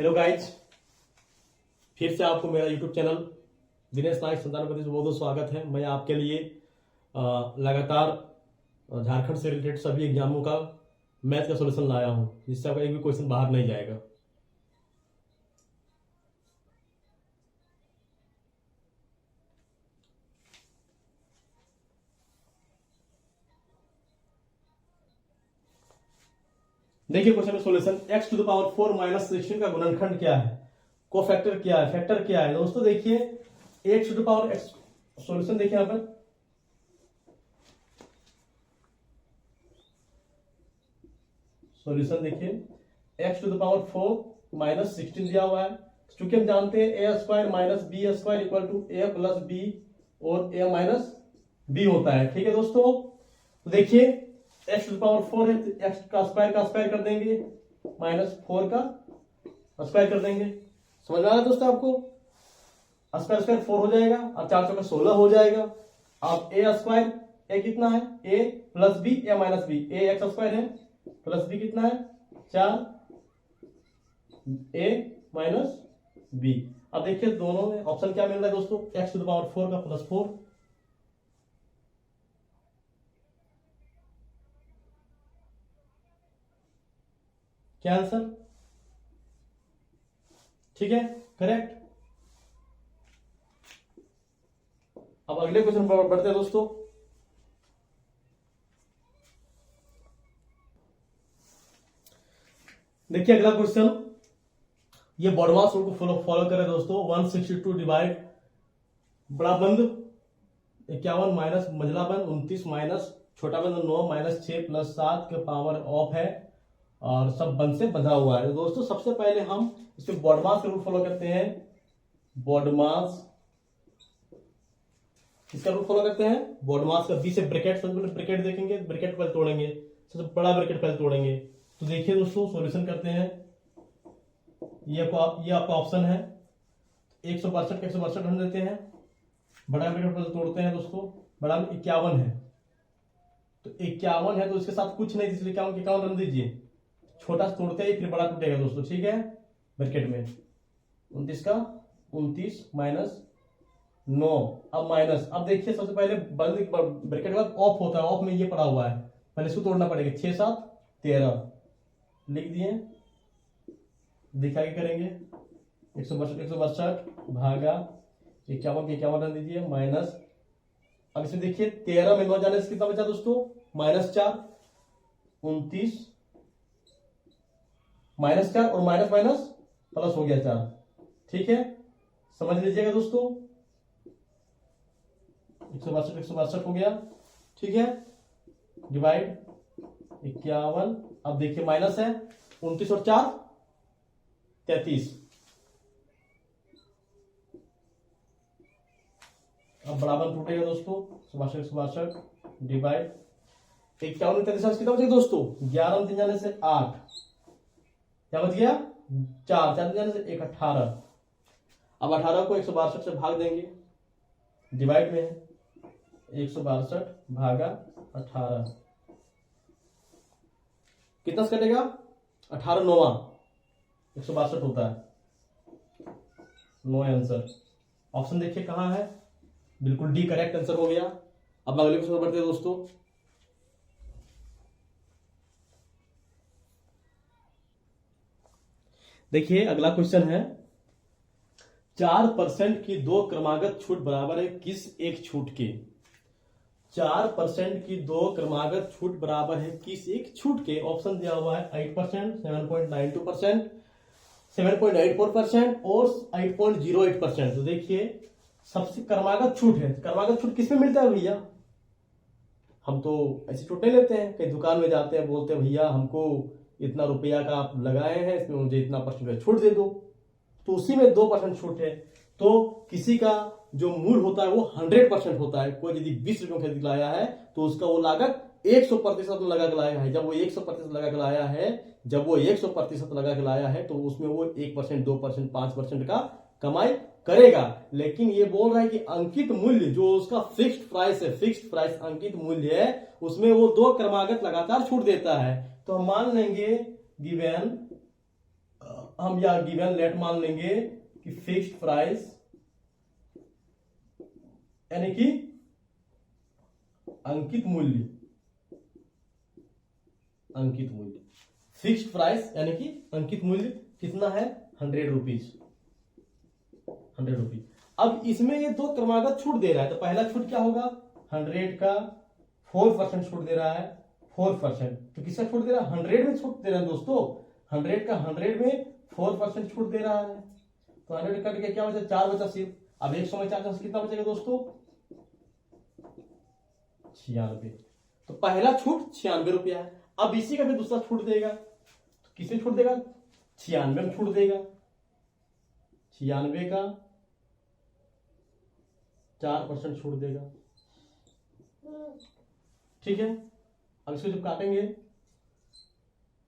Hello guys, फिर से आपको मेरा यूट्यूब चैनल दिनेश नायक संतानपति से बहुत बहुत स्वागत है। मैं आपके लिए लगातार झारखंड से रिलेटेड सभी एग्जामों का मैथ का सॉल्यूशन लाया हूं, जिससे आपका एक भी क्वेश्चन बाहर नहीं जाएगा। देखिए क्वेश्चन में solution, x to the power 4 minus 16 का गुणनखंड क्या है, कोफैक्टर क्या है, फैक्टर क्या है। दोस्तों देखिए x to the power x, solution देखिए यहां पर सॉल्यूशन देखिए x to the power 4 minus 16 दिया हुआ है। चूंकि हम जानते हैं a square minus B square equal to a plus B और a माइनस बी होता है। ठीक है दोस्तों, तो देखिए x टू द पावर 4 है तो x का स्क्वायर कर देंगे, माइनस 4 का स्क्वायर कर देंगे। समझ में आ रहा है दोस्तों आपको? स्क्वायर 4 हो जाएगा और 4 चौका 16 हो जाएगा। अब a स्क्वायर a कितना है, a plus B a minus B, a x square है प्लस बी कितना है 4 a माइनस बी। अब देखिए दोनों में ऑप्शन क्या मिल रहा है दोस्तों, x टू द पावर 4 का प्लस 4, क्या आंसर? ठीक है, करेक्ट। अब अगले क्वेश्चन पर बढ़ते हैं दोस्तों। देखिए अगला क्वेश्चन, ये बॉडमास रूल को फॉलो करें दोस्तों। 162 डिवाइड बड़ा बंद 51 माइनस मंझला बंद 29 माइनस छोटा बंद 9 माइनस 6 प्लस 7 के पावर ऑफ है और सब बंद से बंधा हुआ है। तो दोस्तों सबसे पहले हम इसमें बॉडमास रूल फॉलो करते हैं। बॉडमास किसका रूल फॉलो करते हैं? बॉडमास का। बी से ब्रैकेट, सबसे पहले ब्रैकेट देखेंगे, ब्रैकेट पहले तोड़ेंगे, सबसे बड़ा ब्रैकेट पहले तोड़ेंगे। तो देखिए दोस्तों सॉल्यूशन करते हैं। ये आपका ऑप्शन है 162 हम देते हैं, बड़ा ब्रैकेट पहले तोड़ते हैं दोस्तों। बड़ा में 51 है, तो 51 है तो इसके साथ कुछ नहीं, इसलिए 51 रन दीजिए। छोटा तोड़ते ही फिर बड़ा टूटेगा दोस्तों। ठीक है, ब्रैकेट में 29 का 29 माइनस 9, अब माइनस। अब देखिए सबसे पहले बंद ब्रैकेट के बाद ऑफ होता है, ऑफ में ये पड़ा हुआ है, पहले इसको तोड़ना पड़ेगा। 6 7 13 लिख दिए, दिखा के करेंगे 162 भागा 51 रन दीजिए माइनस। अब इसमें देखिए 13 में 9 जाने से कितना बचा दोस्तों, माइनस 4, 29 माइनस 4 और माइनस माइनस प्लस हो गया 4। ठीक है, समझ लीजिएगा दोस्तों। 162 हो गया। ठीक है, डिवाइड 51। अब देखिए माइनस है 29 और 4 33। अब बराबर टूटेगा दोस्तों। 162 डिवाइड 51 33 कितना बचेगा दोस्तों, 11 में 3 जाने से 8, क्या बच गया 4 4 जाने से 1 18। अब 18 को 162 से भाग देंगे, डिवाइड में है 162 भागा 18, कितना से कटेगा 18 9 162 होता है। 9 आंसर। ऑप्शन देखिए कहां है, बिल्कुल डी करेक्ट आंसर हो गया। अब अगले क्वेश्चन पर बढ़ते हैं दोस्तों। देखिए अगला क्वेश्चन है, 4% की दो क्रमागत छूट बराबर है किस एक छूट के। 4% की दो क्रमागत छूट बराबर है किस एक छूट के। ऑप्शन दिया हुआ है 8%, 7.92%, 7.84% और 8.08%। तो देखिए सबसे क्रमागत छूट है, क्रमागत छूट किसमें मिलता है भैया? हम तो ऐसी छूट नहीं लेते हैं, कहीं दुकान में जाते हैं, बोलते हैं भैया हमको इतना रुपया का आप लगाए हैं, इसमें मुझे इतना % छूट दे दो, तो उसी में 2% छूट है। तो किसी का जो मूल होता है वो 100% होता है। कोई यदि 20 रुपयों खरीद लाया है तो उसका वो लागत 100% लगा के लाया है। जब वो 100% लगा के लाया है, जब वो 100% लगा के लाया है तो उसमें वो 1%, 2%, 5% का कमाई करेगा। लेकिन ये बोल रहा है कि अंकित मूल्य जो उसका फिक्स्ड प्राइस है, फिक्स्ड प्राइस अंकित मूल्य है, उसमें वो 2 क्रमागत लगातार छूट देता है। तो हम मान लेंगे गिवन हम यह गिवन लेट मान लेंगे कि फिक्स्ड प्राइस यानी कि अंकित मूल्य, अंकित मूल्य, फिक्स्ड प्राइस यानी कि अंकित मूल्य कितना है 100 रुपीज, 100 रुपीज। अब इसमें ये दो क्रमागत छूट दे रहा है, तो पहला छूट क्या होगा 100 का 4% छूट दे रहा है, 4%। तो किसका छूट दे रहा है 100 में छूट दे रहा है दोस्तों, 100 का 100 में 4% छूट दे रहा है। तो 100 कट के क्या बचा 4 बचा सिर्फ। अब 100 में 4 कितना बचेगा दोस्तों 96। तो पहला छूट 96 रुपया है। अब इसी का भी दूसरा छूट देगा, तो किसमें छूट देगा 96 में छूट देगा, 96 का 4% छूट देगा, ठीक है। अब इसको जब काटेंगे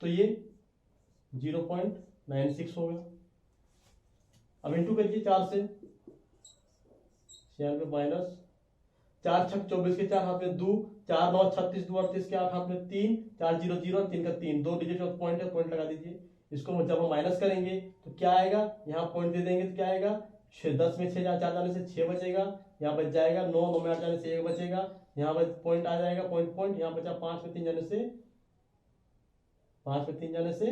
तो ये 0.96 होगा। अब इंटू करिए 4 से, 96 माइनस 4 छक 24 के 4 हाथ में 2, 4 9 36 2 38 के 8 हाथ में 3, 4 0 0 3 का 3, 2 डिजिट ऑफ पॉइंट है, पॉइंट लगा दीजिए। इसको जब हम माइनस करेंगे तो क्या आएगा, यहाँ पॉइंट दे देंगे तो क्या आएगा 10 में 6 4 जाने से 6 बचेगा, यहाँ बच जाएगा 9 9 में 8 जाने से 1 बचेगा, यहाँ पर पॉइंट आ जाएगा, पॉइंट पॉइंट यहाँ बचा 5 में 3 जाने से 5 में 3 जाने से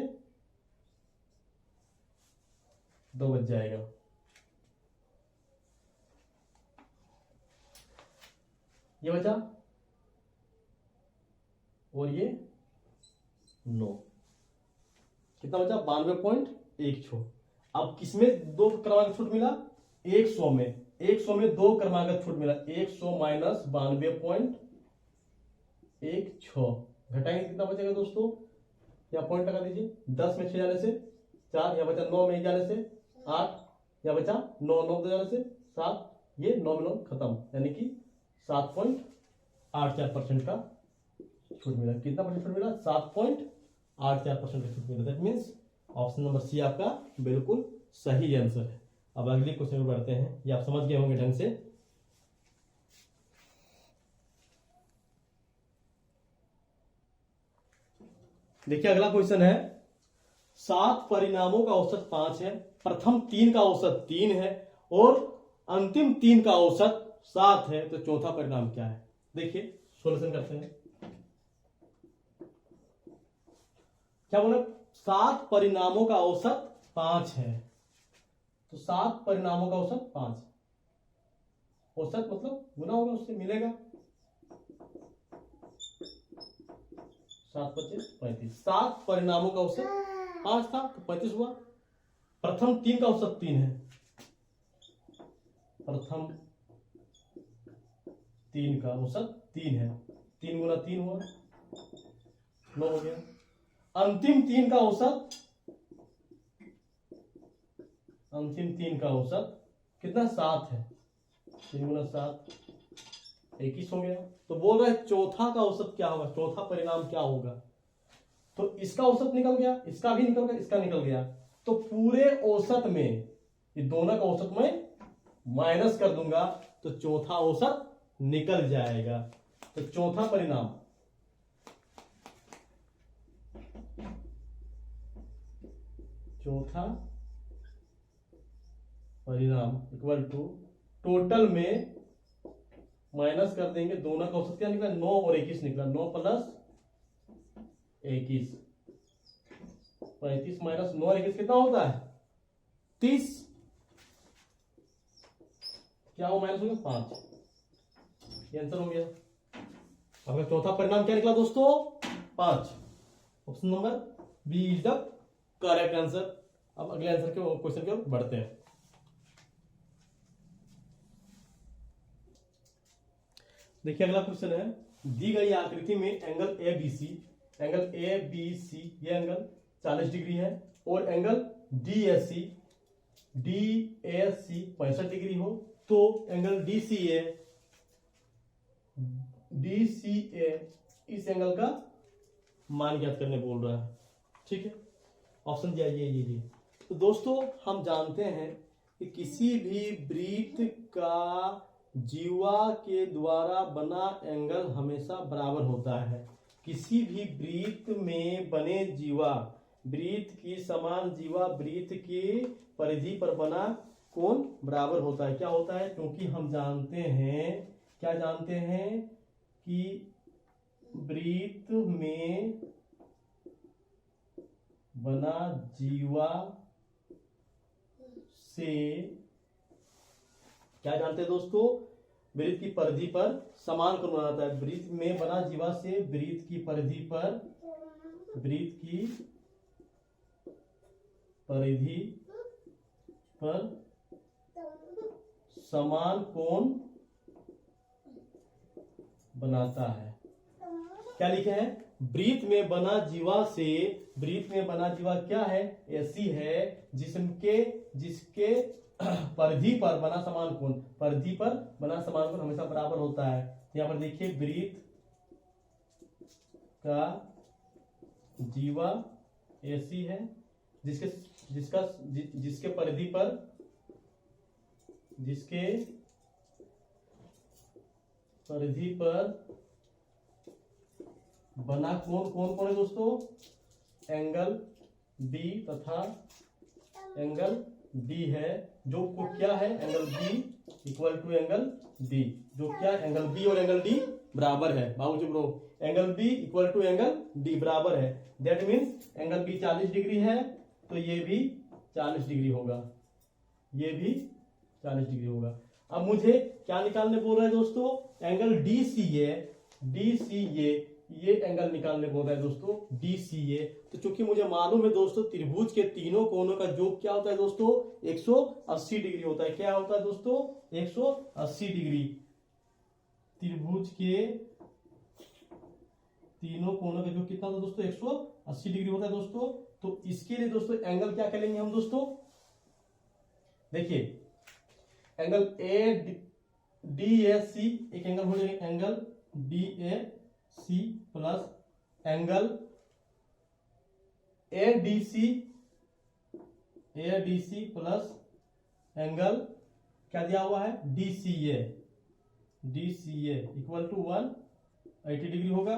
2 बच जाएगा। ये बचा और ये 9, कितना बचा 92.16। अब किसमें दो क्रमागत छूट मिला 100 में, 100 में दो क्रमागत छूट मिला, 100 माइनस 92.16 घटाएंगे कितना बचेगा दोस्तों, यहाँ पॉइंट लगा दीजिए। 10 में 6 जाने से 4, यहाँ बचा 9 में 1 जाने से 8, यहाँ बचा 9 9 जाने से 7, ये 9 में 9 खत्म, यानी कि 7.84% का छूट मिला। कितना परसेंट छूट मिला 7.84% का छूट मिला। That means option number C आपका बिल्कुल सही आंसर है। अब अगले क्वेश्चन में बढ़ते हैं, ये आप समझ गए होंगे ढंग से। देखिए अगला क्वेश्चन है 7 परिणामों का औसत 5 है, प्रथम 3 का औसत 3 है और अंतिम 3 का औसत 7 है, तो चौथा परिणाम क्या है। देखिए सॉल्यूशन करते हैं। क्या बोला 7 परिणामों का औसत 5 है, तो 7 परिणामों का औसत 5, औसत मतलब गुना होगा उससे मिलेगा 7 25 35। 7 परिणामों का औसत 5 था तो 35 हुआ। प्रथम 3 का औसत 3 है, प्रथम 3 का औसत 3 है, 3 गुना 3 हुआ 9 हो गया। अंतिम 3 का औसत, अंतिम 3 का औसत कितना 7 है, 3 गुना 7 21 हो गया। तो बोल रहे हैं चौथा का औसत क्या होगा, चौथा परिणाम क्या होगा। तो इसका औसत निकल गया, इसका भी निकल गया, इसका निकल गया, तो पूरे औसत में ये दोनों का औसत में माइनस कर दूंगा तो चौथा औसत निकल जाएगा। तो चौथा परिणाम, चौथा परिणाम इक्वल टू टोटल में माइनस कर देंगे, दोनों का औसत क्या निकला 9 और 21 निकला, 9 प्लस 21 35 माइनस 9 और 21 कितना होता है 30, क्या हो माइनस हो गया 5, ये आंसर हो गया। आपका चौथा परिणाम क्या निकला दोस्तों 5। Option number B is the correct answer. अब अगले आंसर के क्वेश्चन की ओर बढ़ते हैं। देखिए अगला क्वेश्चन है, दी गई आकृति में angle A B C, angle A B C ये एंगल 40 डिग्री है और angle D S C 65 degree हो, तो एंगल डी सी ए इस एंगल का मान ज्ञात करने बोल रहा है, ठीक है। ऑप्शन दिया ये। तो दोस्तों हम जानते हैं कि किसी भी वृत्त का जीवा के द्वारा बना एंगल हमेशा बराबर होता है। किसी भी वृत्त में बने जीवा वृत्त की समान जीवा वृत्त की परिधि पर बना कोण बराबर होता है। क्या होता है? क्योंकि हम जानते हैं, क्या जानते हैं कि वृत्त में बना जीवा से, क्या जानते हैं दोस्तों? वृत्त की परिधि पर समान कोण बनाता है। वृत्त में बना जीवा से वृत्त की परिधि पर, वृत्त की परिधि पर समान कोण बनाता है। क्या लिखे हैं? वृत्त में बना जीवा से, वृत्त में बना जीवा क्या है? ऐसी है जिसके परिधि पर बना समान कोण, परिधि पर बना समान कोण हमेशा बराबर होता है। यहाँ पर देखिए वृत्त का जीवा ऐसी है जिसके परिधि पर, जिसके परिधि पर बना कोण, कौन है दोस्तों? एंगल बी तथा एंगल डी है। जो को क्या है? Angle B equal to angle D. जो क्या? एंगल बी और एंगल डी बराबर है। बाबू bro, angle B equal to angle D बराबर है। That means angle B 40 degree है तो ये भी 40 डिग्री होगा, ये भी 40 डिग्री होगा। अब मुझे क्या निकालने बोल रहा है दोस्तों? एंगल डी सी ए, ये एंगल निकालने बोल रहा है दोस्तों, डी सी ए। तो चूंकि मुझे मालूम है दोस्तों त्रिभुज के तीनों कोणों का योग क्या होता है दोस्तों? 180 डिग्री होता है। क्या होता है दोस्तों? 180 डिग्री। त्रिभुज के तीनों कोणों का योग कितना होता है दोस्तों? 180 डिग्री होता है दोस्तों। तो इसके लिए दोस्तों एंगल क्या करेंगे हम दोस्तों? देखिए एंगल ए डी ए सी, एक एंगल हो जाएगा angle D A C plus angle A D C plus angle क्या दिया हुआ है? D C A equal to 180 degree होगा।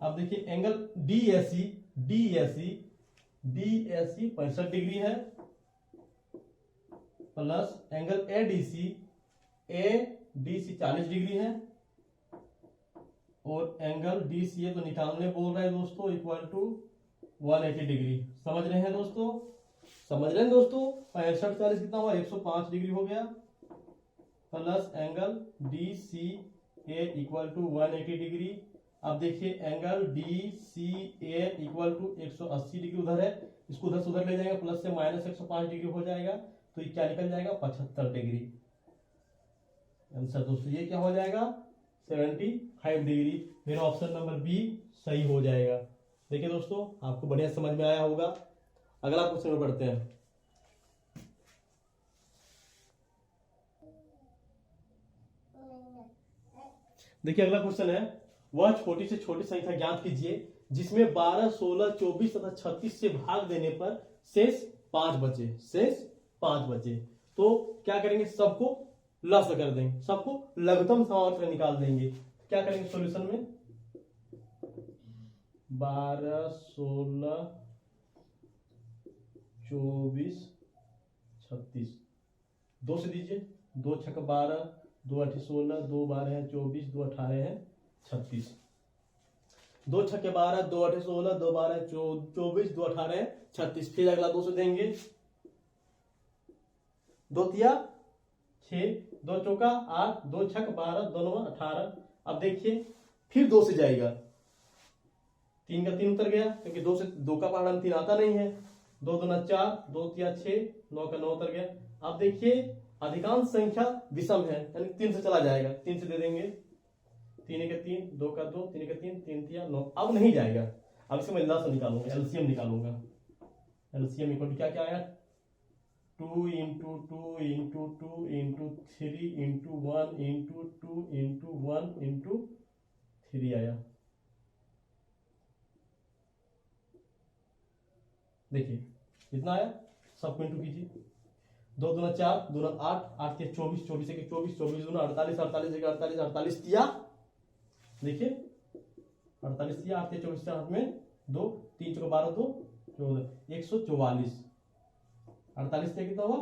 अब देखिए angle D A C 65 degree है plus angle A D C 40 degree है और एंगल डी सी ए तो निकालने बोल रहा है दोस्तों इक्वल टू 180 डिग्री। समझ रहे हैं दोस्तों? समझ रहे हैं दोस्तों? 65 40 कितना हुआ? 105 डिग्री हो गया plus angle D C A equal to 180 degree. अब देखिए angle D C A equal to 180 degree उधर है, इसको उधर से उधर ले जाएगा, प्लस से माइनस 105 डिग्री हो जाएगा तो ये क्या निकल जाएगा? 75 डिग्री। आंसर दोस्तों ये क्या हो जाएगा? 75 डिग्री। मेरा ऑप्शन नंबर बी सही हो जाएगा। देखिए दोस्तों आपको बढ़िया समझ में आया होगा। अगला क्वेश्चन में बढ़ते हैं। देखिए अगला क्वेश्चन है, वह छोटी से छोटी संख्या ज्ञात कीजिए जिसमें 12, 16, 24 तथा 36 से भाग देने पर शेष 5 बचे। तो क्या करेंगे? सबको लसागु कर देंगे, सबको लघुत्तम समावर्त निकाल देंगे। क्या करेंगे सॉल्यूशन में? 12, 16, 24, 36 2 से दीजिए, 2 छक 12, 2 8 16, 2 12 है 24, 2 18 है 36। 2 छक्के 12, 2 8 16, 2 12 24, 2 18 है 36। फिर अगला 2 से देंगे, 2 तिया 6, 2 चौका 8, 2 छक 12, 2 9 18। अब देखिए फिर 2 से जाएगा, 3 का 3 उतर गया क्योंकि 2 से 2 का पहाड़ा 3 आता नहीं है। 2 दूना 4, 2 तिया 6, 9 का 9 उतर गया। अब देखिए अधिकांश संख्या विषम है यानी 3 से चला जाएगा, 3 से दे देंगे, 3 के 3, 2 का 2, 3 के 3, 3 तिया 9। अब नहीं जाएगा, अब इसको मैं लस निकालूंगा, एलसीएम निकालूंगा। एलसीएम इक्वल टू क्या क्या आया? 2 into 2 into 2 into 3 into 1 into 2 into 1 into 3 आया। देखिए कितना आया, सबको इंटू कीजिए। 2 दूना 4, दूना 8, 8 के 24, 24 के 24, 24 दूना 48, 48 के 48, 48 तिया, देखिए 48 तिया, 8 के 24 हाथ में 2, 3 चौका 12, 2 14 144 48 से कितना हुआ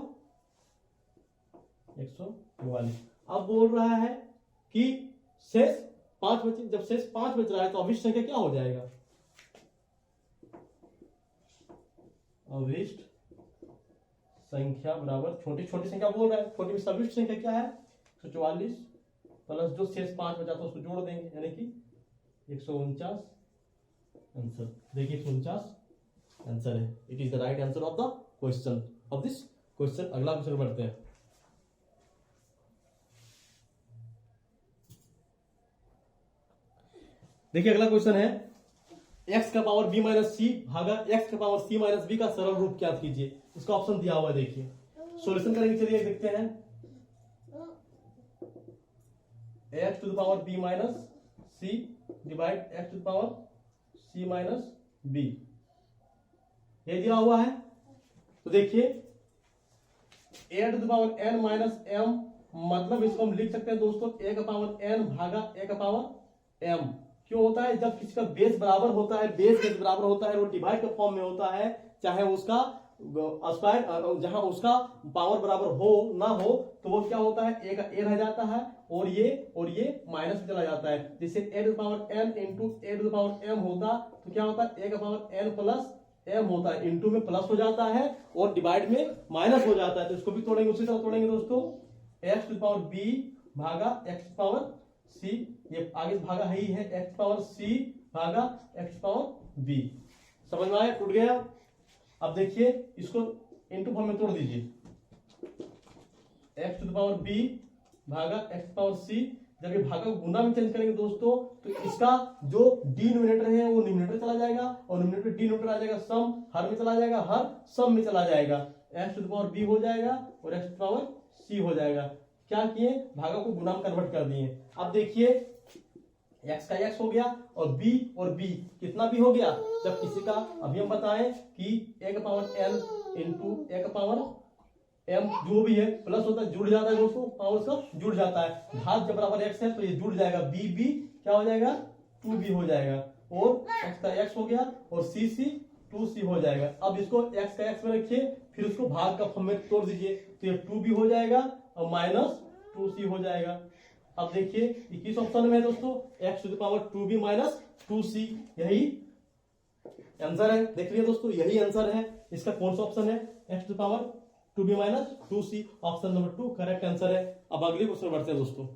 144। अब बोल रहा है कि शेष 5 बचे, जब शेष 5 बच रहा है तो अभिष्ट संख्या क्या हो जाएगा, अभिष्ट संख्या बराबर छोटी छोटी संख्या बोल रहा है, छोटी में अभिष्ट संख्या क्या है 144 प्लस जो शेष 5 बचा तो उसको जोड़ देंगे यानी कि 149 आंसर। देखिए 149 आंसर है। It is the right answer of the question of this question. अगला क्वेश्चन बढ़ते हैं। देखिए अगला क्वेश्चन है x का पावर b माइनस सी भागा x का पावर c माइनस b का सरल रूप क्या कीजिए। इसका ऑप्शन दिया हुआ है, देखिए सॉल्यूशन करेंगे। चलिए देखते हैं। x to the power b minus C divide x to the power c minus b, ये दिया हुआ है। तो देखिए a to the power n minus m, मतलब इसको हम लिख सकते हैं दोस्तों a का पावर n भागा a का पावर m। क्यों होता है, जब किसी का बेस बराबर होता है, बेस बराबर होता है, वो डिवाइड के फॉर्म में होता है, चाहे उसका स्क्वायर जहां उसका पावर बराबर हो ना हो तो वो क्या होता है a का a रह जाता है और ये माइनस में चला जाता है। जैसे a to the power n into a to the power m होता तो क्या होता है a का पावर n प्लस m होता है, इंटू में प्लस हो जाता है और डिवाइड में माइनस हो जाता है। तो इसको भी तोड़ेंगे, उसी तरह तोड़ेंगे दोस्तों। x to the power b भागा x to the power c, ये आगे भागा है ही है, x पावर c भागा x पावर b। समझ में आया, टूट गया। अब देखिए इसको इनटू फॉर्म में तोड़ दीजिए, x to the power b भागा x पावर c। जब ये भागा को गुना में चेंज करेंगे दोस्तों तो इसका जो डिनोमिनेटर है वो न्यूमरेटर चला जाएगा और न्यूमरेटर डिनोमिनेटर आ जाएगा सम, हर में चला जाएगा, हर सम में चला जाएगा, x to the power b हो जाएगा और x to the power c हो जाएगा। क्या किए, भागा को गुना में कन्वर्ट कर दिए। अब देखिए x का x हो गया और b कितना भी हो गया। जब किसी का अभी हम बताएं कि a का पावर n इंटू a का पावर m जो भी है प्लस होता है, जुड़ जाता है दोस्तों, पावर का जुड़ जाता है। घात जब बराबर x है तो ये जुड़ जाएगा, b क्या हो जाएगा 2b हो जाएगा और x का x हो गया और c 2c हो जाएगा। अब इसको x का x में रखिए, फिर उसको भाग का फॉर्म में तोड़ दीजिए तो ये 2b हो जाएगा और माइनस 2c हो जाएगा। अब देखिए ये किस ऑप्शन में है दोस्तों, x to the power 2b minus 2c, यही आंसर है। देख लिया दोस्तों, यही आंसर है। इसका कौन सा ऑप्शन है, x to the power 2b minus 2c, option number 2 correct answer है। अब अगले क्वेश्चन बढ़ते हैं दोस्तों।